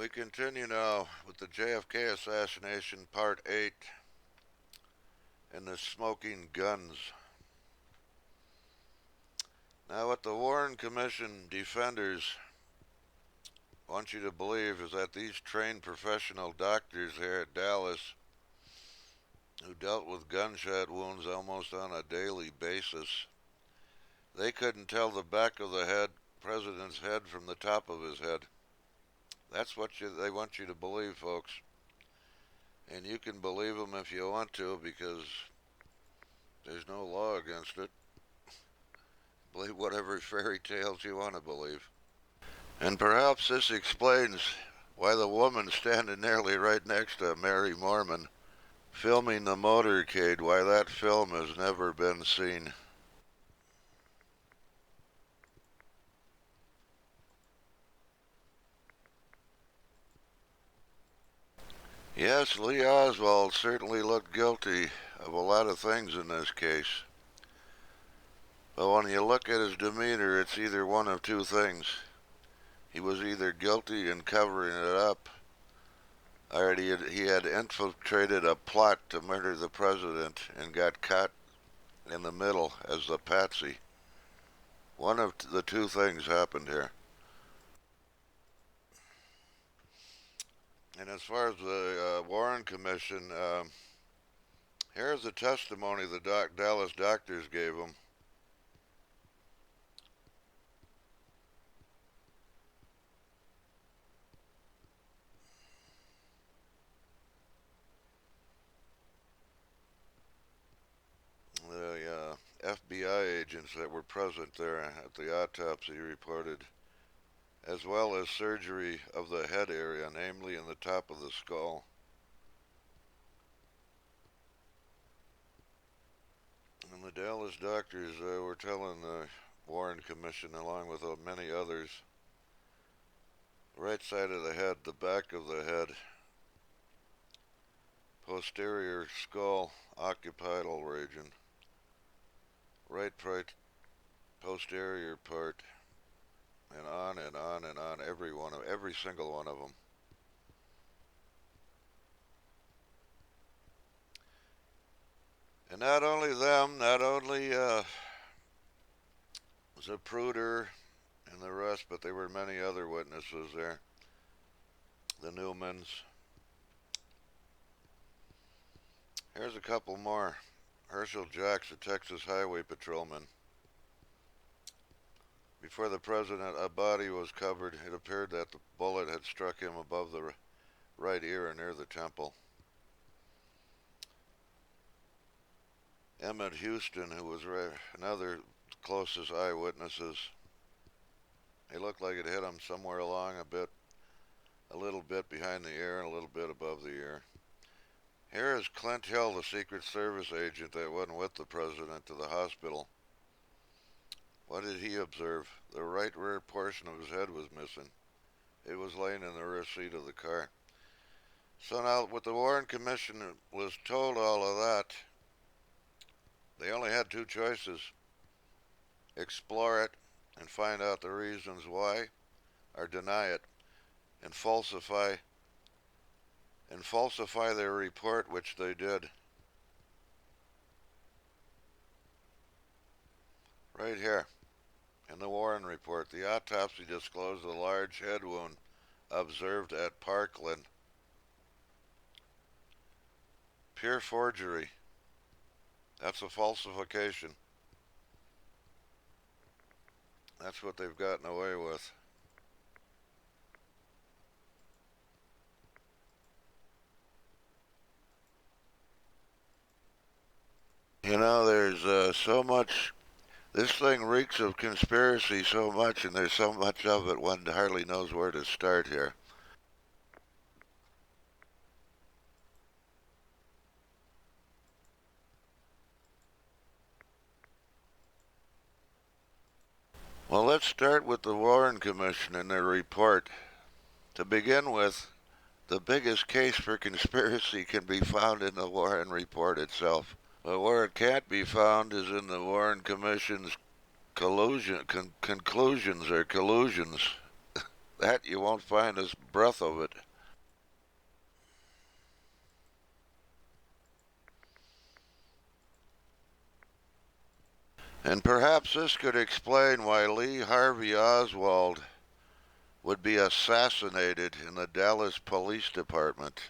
We continue now with the JFK assassination, part 8, and the smoking guns. Now, what the Warren Commission defenders want you to believe is that these trained professional doctors here at Dallas, who dealt with gunshot wounds almost on a daily basis, they couldn't tell the back of the president's head from the top of his head. That's what they want you to believe, folks. And you can believe them if you want to, because there's no law against it. Believe whatever fairy tales you want to believe. And perhaps this explains why the woman standing nearly right next to Mary Mormon filming the motorcade, why that film has never been seen. Yes, Lee Oswald certainly looked guilty of a lot of things in this case. But when you look at his demeanor, it's either one of two things. He was either guilty in covering it up, or he had infiltrated a plot to murder the president and got caught in the middle as the patsy. One of the two things happened here. And as far as the Warren Commission, here's the testimony the Dallas doctors gave him. The FBI agents that were present there at the autopsy reported, as well as surgery of the head area, namely in the top of the skull. And the Dallas doctors were telling the Warren Commission, along with many others, right side of the head, the back of the head, posterior skull occipital region, right posterior part, and on and on and on, every single one of them. And not only them, not only Zapruder and the rest, but there were many other witnesses there. The Newmans. Here's a couple more. Herschel Jacks, a Texas highway patrolman. Before the president, a body was covered. It appeared that the bullet had struck him above the right ear near the temple. Emmett Houston, who was another closest eyewitnesses. It looked like it hit him somewhere along a little bit behind the ear and a little bit above the ear. Here is Clint Hill, the Secret Service agent that went with the president to the hospital. What did he observe? The right rear portion of his head was missing. It was laying in the rear seat of the car. So now, what the Warren Commission was told all of that, they only had two choices. Explore it and find out the reasons why, or deny it and falsify their report, which they did. Right here in the Warren report, the autopsy disclosed a large head wound observed at Parkland. Pure forgery. That's a falsification. That's what they've gotten away with. You know, there's so much. This thing reeks of conspiracy so much, and there's so much of it, one hardly knows where to start here. Well, let's start with the Warren Commission and their report. To begin with, the biggest case for conspiracy can be found in the Warren report itself. But where it can't be found is in the Warren Commission's conclusions or collusions. that you won't find a breath of it. And perhaps this could explain why Lee Harvey Oswald would be assassinated in the Dallas Police Department.